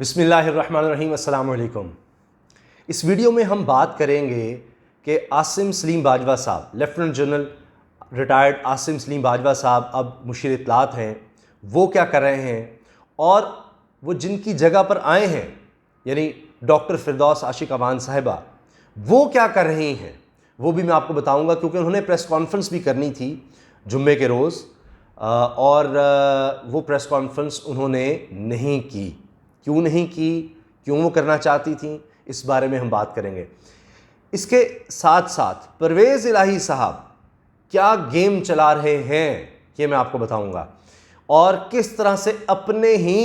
बिस्मिल्लाहिर्रहमानिर्रहीम, अस्सलाम वालेकुम। इस वीडियो में हम बात करेंगे कि आसिम सलीम बाजवा साहब, lieutenant general retired Asim Salim Bajwa साहब अब मुशीर इत्तलात हैं, वो क्या कर रहे हैं और वो जिनकी जगह पर आए हैं यानी डॉक्टर फिरदौस आशिक अवान साहिबा, वो क्या कर रही हैं वो भी मैं आपको बताऊंगा, क्योंकि उन्होंने प्रेस कॉन्फ्रेंस भी करनी थी जुम्मे के रोज़ और वो प्रेस कॉन्फ्रेंस उन्होंने नहीं की। क्यों नहीं की, क्यों वो करना चाहती थी, इस बारे में हम बात करेंगे। इसके साथ साथ परवेज़ इलाही साहब क्या गेम चला रहे हैं ये मैं आपको बताऊंगा, और किस तरह से अपने ही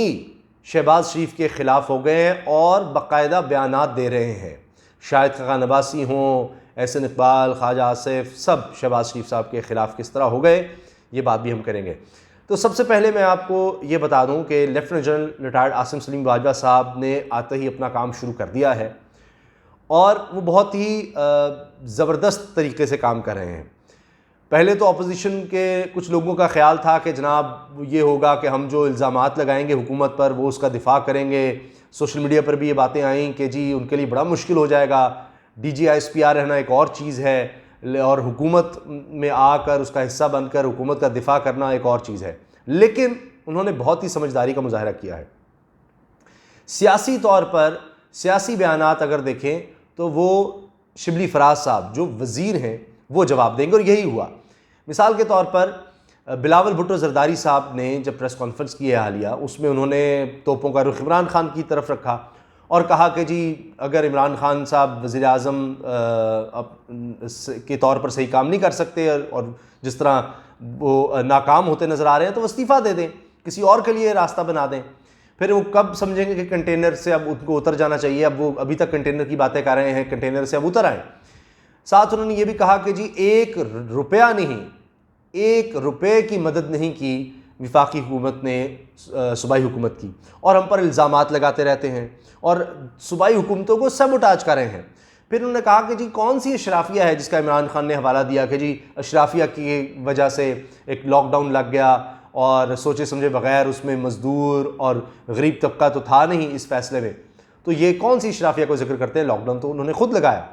शहबाज शरीफ के ख़िलाफ़ हो गए हैं और बाकायदा बयानात दे रहे हैं। शाहिद खान अब्बासी हों, एहसन इकबाल, ख्वाजा आसिफ, सब शहबाज शरीफ साहब के ख़िलाफ़ किस तरह हो गए, ये बात भी हम करेंगे। तो सबसे पहले मैं आपको ये बता दूं कि lieutenant general retired Asim Salim Bajwa साहब ने आते ही अपना काम शुरू कर दिया है और वो बहुत ही ज़बरदस्त तरीके से काम कर रहे हैं। पहले तो अपोजिशन के कुछ लोगों का ख्याल था कि जनाब ये होगा कि हम जो इल्ज़ामात लगाएंगे हुकूमत पर वो उसका दिफा करेंगे। सोशल मीडिया पर भी ये बातें आईं कि जी उनके लिए बड़ा मुश्किल हो जाएगा, DGISPR रहना एक और चीज़ है और हुकूमत में आकर उसका हिस्सा बनकर हुकूमत का दिफा करना एक और चीज़ है। लेकिन उन्होंने बहुत ही समझदारी का मुजाहरा किया है। सियासी तौर पर सियासी बयानात अगर देखें तो वो शिबली फराज साहब जो वज़ीर हैं वो जवाब देंगे, और यही हुआ। मिसाल के तौर पर बिलावल भुट्टो जरदारी साहब ने जब प्रेस कॉन्फ्रेंस की है हालिया, उसमें उन्होंने तोपों का रुख इमरान खान की तरफ रखा और कहा कि जी अगर इमरान खान साहब वज़ीर आज़म के तौर पर सही काम नहीं कर सकते और जिस तरह वो नाकाम होते नज़र आ रहे हैं तो इस्तीफ़ा दे दें, किसी और के लिए रास्ता बना दें। फिर वो कब समझेंगे कि कंटेनर से अब उनको उतर जाना चाहिए, अब वो अभी तक कंटेनर की बातें कर रहे हैं, कंटेनर से अब उतर आए। साथ उन्होंने ये भी कहा कि जी 1 रुपया नहीं, 1 रुपये की मदद नहीं की वफाकी हुकूमत ने सूबाई हुकूमत की, और हम पर इल्ज़ामात लगाते रहते हैं और सूबाई हुकूमतों को सबुटाज कर रहे हैं। फिर उन्होंने कहा कि जी कौन सी अशराफिया है जिसका इमरान खान ने हवाला दिया कि जी अशराफिया की वजह से एक लॉकडाउन लग गया और सोचे समझे बगैर उसमें मज़दूर और गरीब तबका तो था नहीं इस फैसले में, तो ये कौन सी अशराफिया को जिक्र करते हैं, लॉकडाउन तो उन्होंने खुद लगाया।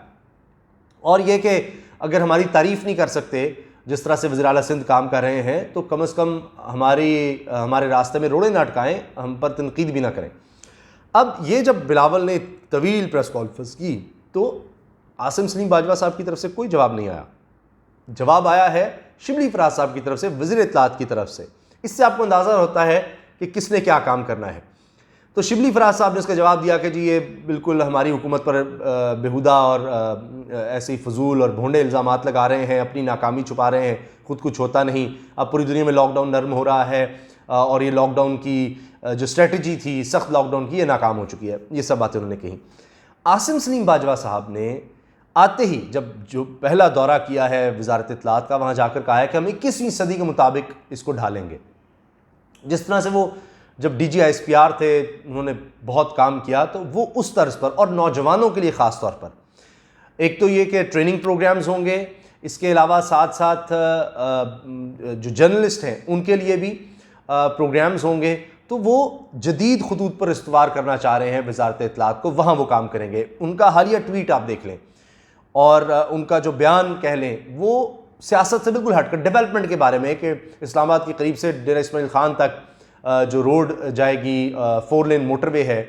और ये कि अगर हमारी तारीफ़ नहीं कर सकते जिस तरह से वज़ीर आला सिंध काम कर रहे हैं तो कम से कम हमारे रास्ते में रोड़े ना अटकाएं, हम पर तनकीद भी ना करें। अब ये जब बिलावल ने तवील प्रेस कॉन्फ्रेंस की तो आसिम सलीम बाजवा साहब की तरफ से कोई जवाब नहीं आया। जवाब आया है शिबली फराज साहब की तरफ से, वज़ीर इत्तलात की तरफ से। इससे आपको अंदाज़ा होता है कि किसने क्या काम करना है। तो शिबली फराज साहब ने इसका जवाब दिया कि जी ये बिल्कुल हमारी हुकूमत पर बेहुदा और ऐसे ही फजूल और भोंडे इल्ज़ामात लगा रहे हैं, अपनी नाकामी छुपा रहे हैं, खुद कुछ होता नहीं। अब पूरी दुनिया में लॉकडाउन नर्म हो रहा है और ये लॉकडाउन की जो स्ट्रेटजी थी सख्त लॉकडाउन की, ये नाकाम हो चुकी है। ये सब बातें उन्होंने कही। आसिम सलीम बाजवा साहब ने आते ही जब जो पहला दौरा किया है वजारत इत्तलात का, वहाँ जाकर कहा है कि हम 21वीं सदी के मुताबिक इसको ढालेंगे। जिस तरह से वो जब DGISPR थे उन्होंने बहुत काम किया, तो वो उस तर्ज पर, और नौजवानों के लिए ख़ास तौर पर एक तो ये कि ट्रेनिंग प्रोग्राम्स होंगे, इसके अलावा साथ साथ जो जर्नलिस्ट हैं उनके लिए भी प्रोग्राम्स होंगे। तो वो जदीद खतूत पर इस्तवार करना चाह रहे हैं वजारत इत्तलात को, वहाँ वो काम करेंगे। उनका हालिया ट्वीट आप देख लें और उनका जो बयान कह लें वो सियासत से बिल्कुल हटकर डेवलपमेंट के बारे में कि इस्लामाबाद के करीब से डेरा इस्माइल खान तक जो रोड जाएगी 4 लेन मोटरवे है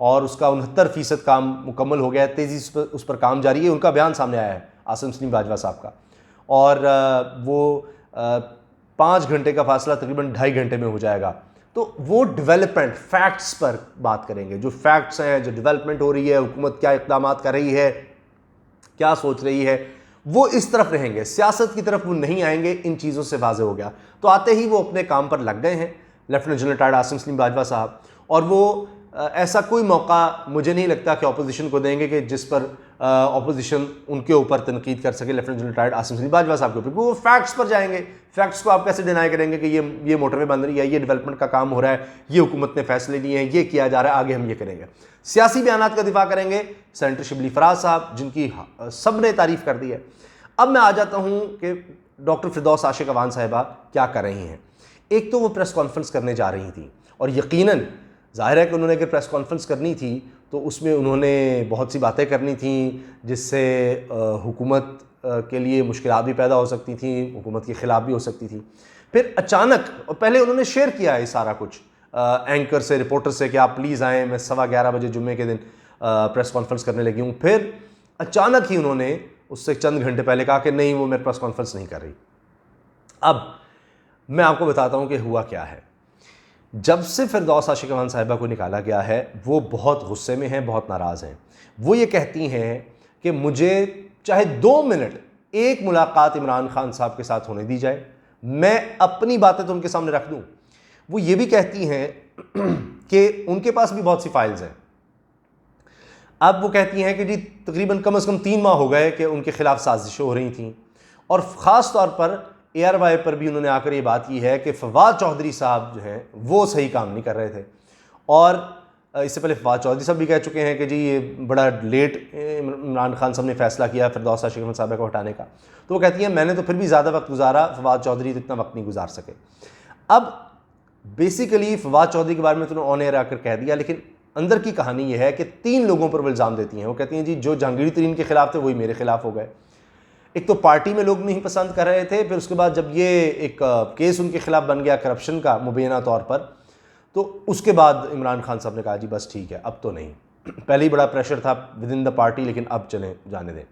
और उसका 69% काम मुकम्मल हो गया है, तेज़ी से उस पर काम जारी है। उनका बयान सामने आया है आसिम सलीम बाजवा साहब का, और वो 5 घंटे का फासला तकरीबन 2.5 घंटे में हो जाएगा। तो वो डेवलपमेंट फैक्ट्स पर बात करेंगे, जो फैक्ट्स हैं, जो डेवलपमेंट हो रही है, हुकूमत क्या इक़दामात कर रही है, क्या सोच रही है, वो इस तरफ रहेंगे। सियासत की तरफ वो नहीं आएंगे, इन चीज़ों से वाज़ेह हो गया। तो आते ही वो अपने काम पर लग गए हैं lieutenant general retired Asim Salim Bajwa साहब, और वो ऐसा कोई मौका मुझे नहीं लगता कि अपोजिशन को देंगे कि जिस पर अपोजिशन उनके ऊपर तनकीद कर सके lieutenant general retired Asim Salim Bajwa साहब के ऊपर। वो फैक्ट्स पर जाएंगे। फैक्ट्स को आप कैसे डिनाई करेंगे कि ये मोटरवे बन रही है, ये डेवलपमेंट का काम हो रहा है, ये हुकूमत ने फैसले लिए हैं, ये किया जा रहा है, आगे हम ये करेंगे। सियासी बयानात का दिफा करेंगे सेनेटर शिबली फराज साहब, जिनकी सब ने तारीफ़ कर दी है। अब मैं आ जाता हूँ कि डॉक्टर फिरदौस आशिक अवान साहिबा क्या कर रही हैं। एक तो वो प्रेस कॉन्फ्रेंस करने जा रही थी और यकीनन ज़ाहिर है कि उन्होंने अगर प्रेस कॉन्फ्रेंस करनी थी तो उसमें उन्होंने बहुत सी बातें करनी थी जिससे हुकूमत के लिए मुश्किलात भी पैदा हो सकती थी, हुकूमत के ख़िलाफ़ भी हो सकती थी। फिर अचानक, और पहले उन्होंने शेयर किया है सारा कुछ एंकर से, रिपोर्टर से कि आप प्लीज़ आएँ, मैं 11:15 बजे जुम्मे के दिन प्रेस कॉन्फ्रेंस करने लगी हूँ। फिर अचानक ही उन्होंने उससे चंद घंटे पहले कहा कि नहीं, वो मैं प्रेस कॉन्फ्रेंस नहीं कर रही। अब मैं आपको बताता हूँ कि हुआ क्या है। जब से फिरदौस आशिक़ साहिबा को निकाला गया है, वो बहुत गुस्से में हैं, बहुत नाराज़ हैं। वो ये कहती हैं कि मुझे चाहे 2 मिनट एक मुलाकात इमरान खान साहब के साथ होने दी जाए, मैं अपनी बातें तो उनके सामने रख दूं। वो ये भी कहती हैं कि उनके पास भी बहुत सी फाइल्स हैं। अब वो कहती हैं कि जी तकरीबन कम से कम 3 माह हो गए कि उनके खिलाफ साजिशें हो रही थी, और ख़ास तौर पर ARY पर भी उन्होंने आकर ये बात की है कि फवाद चौधरी साहब जो हैं वो सही काम नहीं कर रहे थे। और इससे पहले फवाद चौधरी साहब भी कह चुके हैं कि जी ये बड़ा लेट इमरान खान साहब ने फैसला किया फिरदौस आशिक़ साहिबा को हटाने का। तो वो कहती हैं मैंने तो फिर भी ज़्यादा वक्त गुजारा, फवाद चौधरी तो इतना वक्त नहीं गुजार सके। अब बेसिकली फवाद चौधरी के बारे में तो उन्होंने ऑन एयर आकर कह दिया, लेकिन अंदर की कहानी ये है कि 3 लोगों पर वो इल्ज़ाम देती हैं। वो कहती हैं जी जो जहांगीर तरीन के ख़िलाफ़ थे वही मेरे ख़िलाफ़ हो गए। एक तो पार्टी में लोग नहीं पसंद कर रहे थे, फिर उसके बाद जब ये एक केस उनके खिलाफ बन गया करप्शन का मुबैना तौर पर, तो उसके बाद इमरान खान साहब ने कहा जी बस ठीक है, अब तो नहीं। पहले ही बड़ा प्रेशर था विद इन द पार्टी, लेकिन अब चलें, जाने दें।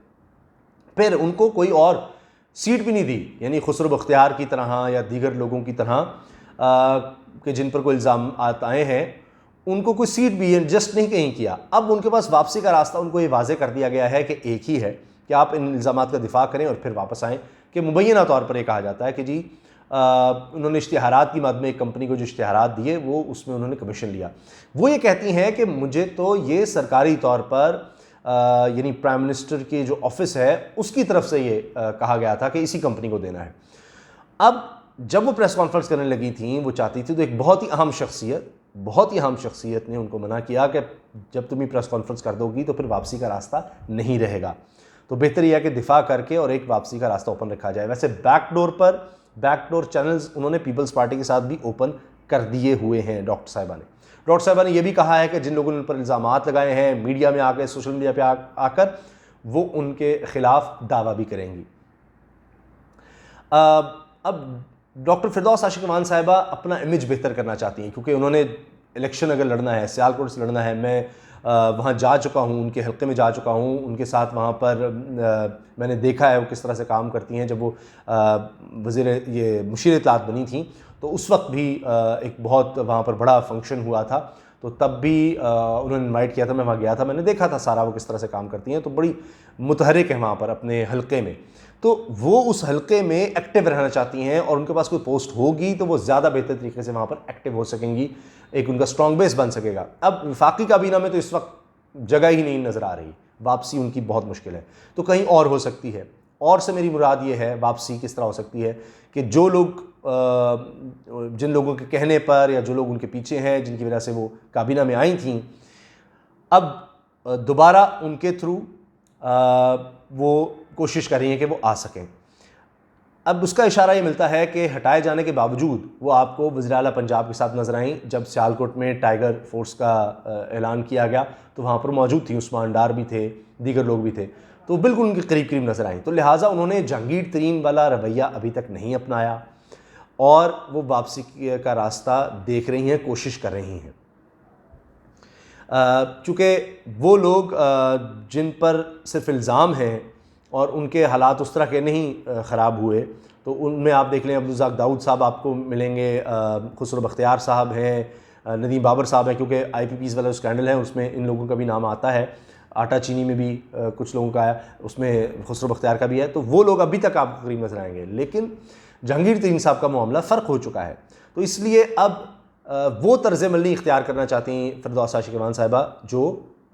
फिर उनको कोई और सीट भी नहीं दी, यानी खुसरो बख्तियार की तरह या दीगर लोगों की तरह कि जिन पर कोई इल्ज़ाम आए हैं, उनको कोई सीट भी एडजस्ट नहीं कहीं किया। अब उनके पास वापसी का रास्ता उनको ये वाज़े कर दिया गया है कि एक ही है कि आप इन इल्ज़ामात का दिफा करें और फिर वापस आएँ। कि मुबैना तौर पर यह कहा जाता है कि जी उन्होंने इश्तिहारात की मद में एक कंपनी को जो इश्तिहारात दिए वो उसमें उन्होंने कमीशन लिया। वो ये कहती हैं कि मुझे तो ये सरकारी तौर पर यानी प्राइम मिनिस्टर की जो ऑफिस है उसकी तरफ से ये कहा गया था कि इसी कंपनी को देना है। अब जब वो प्रेस कॉन्फ्रेंस करने लगी थी, वो चाहती थी, तो एक बहुत ही अहम शख्सियत ने उनको मना किया कि जब तुम ये प्रेस कॉन्फ्रेंस कर दोगी तो फिर वापसी का रास्ता नहीं रहेगा, तो बेहतर यह है कि दिफा करके और एक वापसी का रास्ता ओपन रखा जाए। वैसे बैकडोर चैनल्स उन्होंने पीपल्स पार्टी के साथ भी ओपन कर दिए हुए हैं डॉक्टर साहिबा ने यह भी कहा है कि जिन लोगों ने उन पर इल्ज़ामात लगाए हैं मीडिया में आकर, सोशल मीडिया पे आकर, वो उनके खिलाफ दावा भी करेंगी। अब डॉक्टर फिरदौस आशिक़ साहिबा अपना इमेज बेहतर करना चाहती हैं, क्योंकि उन्होंने इलेक्शन अगर लड़ना है, सियालकोट से लड़ना है, मैं वहाँ जा चुका हूँ, उनके हल्के में जा चुका हूँ, उनके साथ वहाँ पर मैंने देखा है वो किस तरह से काम करती हैं। जब वो वज़ीर ये मुशीर इत्तलात बनी थी तो उस वक्त भी एक बहुत वहाँ पर बड़ा फंक्शन हुआ था, तो तब भी उन्होंने इनवाइट किया था, मैं वहाँ गया था, मैंने देखा था सारा वो किस तरह से काम करती हैं। तो बड़ी मुतहरिक है वहाँ पर अपने हल्के में, तो वो उस हल्के में एक्टिव रहना चाहती हैं और उनके पास कोई पोस्ट होगी तो वो ज़्यादा बेहतर तरीके से वहाँ पर एक्टिव हो सकेंगी, एक उनका स्ट्रॉन्ग बेस बन सकेगा। अब वफाकी काबीना में तो इस वक्त जगह ही नहीं नज़र आ रही, वापसी उनकी बहुत मुश्किल है, तो कहीं और हो सकती है। और से मेरी मुराद ये है वापसी किस तरह हो सकती है कि जो लोग जिन लोगों के कहने पर या जो लोग उनके पीछे हैं, जिनकी वजह से वो काबीना में आई थी, अब दोबारा उनके थ्रू वो कोशिश कर रही हैं कि वो आ सकें। अब उसका इशारा ये मिलता है कि हटाए जाने के बावजूद वो आपको वज़ीर आला पंजाब के साथ नज़र आईं। जब सियालकोट में टाइगर फोर्स का ऐलान किया गया तो वहाँ पर मौजूद थी, उस्मान डार भी थे, दीगर लोग भी थे, तो बिल्कुल उनके करीब करीब नज़र आईं। तो लिहाजा उन्होंने जहांगीर तरीन वाला रवैया अभी तक नहीं अपनाया और वो वापसी का रास्ता देख रही हैं, कोशिश कर रही हैं। चूँकि वो लोग जिन पर सिर्फ इल्ज़ाम हैं और उनके हालात उस तरह के नहीं ख़राब हुए, तो उनमें आप देख लें अब्दुल रज़ाक दाऊद साहब आपको मिलेंगे, खुसरो बख्तियार साहब हैं, नदीम बाबर साहब हैं, क्योंकि IPPs वाला स्कैंडल है उसमें इन लोगों का भी नाम आता है। आटा चीनी में भी कुछ लोगों का है, उसमें खुसरो बख्तियार का भी है, तो वो लोग अभी तक आपको करीब नज़र आएंगे। लेकिन जहांगीर तरीन साहब का मामला फ़र्क हो चुका है, तो इसलिए अब वो तर्ज़ अमल नहीं इख्तियार करना चाहती फिरदौस आशिक़ साहिबा जो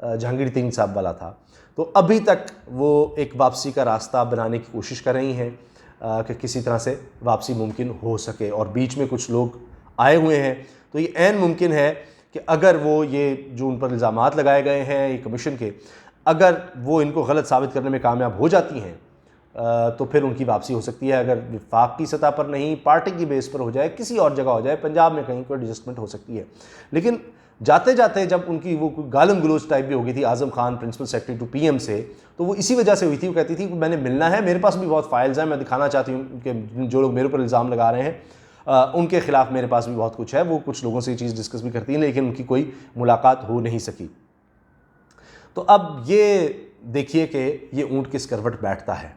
जहांगीर तरीन साहब वाला था। तो अभी तक वो एक वापसी का रास्ता बनाने की कोशिश कर रही हैं कि किसी तरह से वापसी मुमकिन हो सके, और बीच में कुछ लोग आए हुए हैं, तो ये ऐन मुमकिन है कि अगर वो ये जो उन पर इल्ज़ामात लगाए गए हैं ये कमीशन के, अगर वो इनको गलत साबित करने में कामयाब हो जाती हैं तो फिर उनकी वापसी हो सकती है। अगर वफाक की सतह पर नहीं, पार्टी की बेस पर हो जाए, किसी और जगह हो जाए, पंजाब में कहीं कोई एडजस्टमेंट हो सकती है। लेकिन जाते जाते जब उनकी वो गालम गलोच टाइप भी हो गई थी Azam Khan principal secretary to PM से, तो वो इसी वजह से हुई थी। वो कहती थी कि मैंने मिलना है, मेरे पास भी बहुत फाइल्स हैं, मैं दिखाना चाहती हूँ कि जो लोग मेरे ऊपर इल्ज़ाम लगा रहे हैं उनके खिलाफ मेरे पास भी बहुत कुछ है। वो कुछ लोगों से ये चीज़ डिस्कस भी करती है, लेकिन उनकी कोई मुलाकात हो नहीं सकी। तो अब ये देखिए कि ये ऊँट किस करवट बैठता है।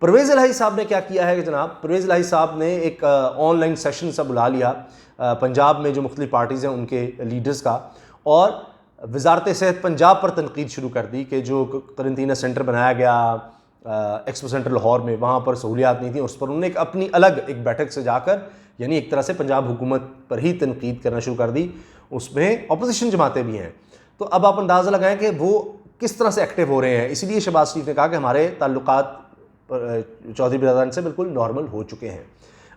परवेज़ इलाही साहब ने क्या किया है कि जनाब, परवेज़ इलाही साहब ने एक ऑनलाइन सेशन सा बुला लिया पंजाब में जो मुख्तलिफ पार्टीज़ हैं उनके लीडर्स का, और वजारत सेहत पंजाब पर तनकीद शुरू कर दी कि जो करंतना सेंटर बनाया गया एक्सपो सेंटर लाहौर में, वहाँ पर सहूलियात नहीं थी। उस पर उन्होंने एक अपनी अलग एक बैठक से जाकर यानी एक तरह से पंजाब हुकूमत पर ही तनकीद करना शुरू कर दी। उसमें अपोजिशन जमातें भी हैं। तो अब आप अंदाज़ा लगाएं कि वो किस तरह से एक्टिव हो रहे हैं। इसीलिए शहबाज शरीफ ने कहा कि हमारे ताल्लुकात चौधरी बिरादरान से बिल्कुल नॉर्मल हो चुके हैं।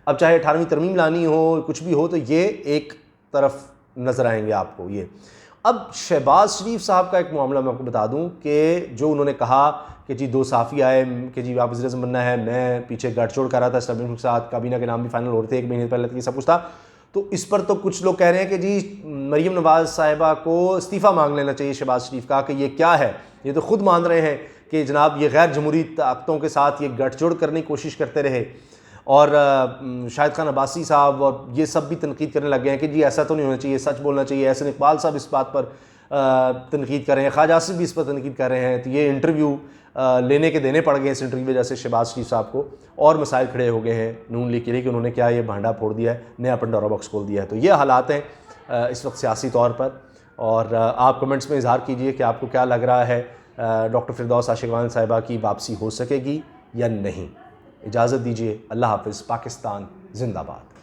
अब चाहे 18वीं तरमीम लानी हो, कुछ भी हो, तो ये एक तरफ नज़र आएंगे आपको ये। अब शहबाज शरीफ साहब का एक मामला मैं आपको बता दूं कि जो उन्होंने कहा कि जी 2 साफ़ी आए कि जी आप वज़ीर-ए-आज़म बनना है, मैं पीछे गठजोड़ कर रहा था इस्लामी के साथ, काबीना के नाम भी फाइनल हो रहे थे 1 महीने पहले तक, ये सब कुछ था। तो इस पर तो कुछ लोग कह रहे हैं कि जी मरीम नवाज़ साहिबा को इस्तीफ़ा मांग लेना चाहिए शहबाज शरीफ का, कि ये क्या है, ये तो खुद मान रहे हैं कि जनाब ये गैर जमहूरी ताकतों के साथ ये गठजोड़ करने की कोशिश करते रहे। और शाहिद खान अब्बासी साहब और ये सब भी तनकीद करने लग गए हैं कि जी ऐसा तो नहीं होना चाहिए, सच बोलना चाहिए। एहसन इकबाल साहब इस बात पर तनकीद कर रहे हैं, ख्वाजा आसिफ भी इस पर तनकीद कर रहे हैं। तो ये इंटरव्यू लेने के देने पड़ गए इस इंटरव्यू की वजह से शहबाज शरीफ साहब को, और मसाइल खड़े हो गए हैं नून लीग के लिए कि उन्होंने क्या ये भांडा फोड़ दिया है, नया पंडोरा बॉक्स खोल दिया है। तो ये हालात हैं इस वक्त सियासी तौर पर। और आप कमेंट्स में इजहार कीजिए कि आपको क्या लग रहा है, डॉक्टर फिरदौस आशिकवान साहिबा की वापसी हो सकेगी या नहीं। इजाज़त दीजिए, अल्लाह हाफ़िज़। पाकिस्तान जिंदाबाद।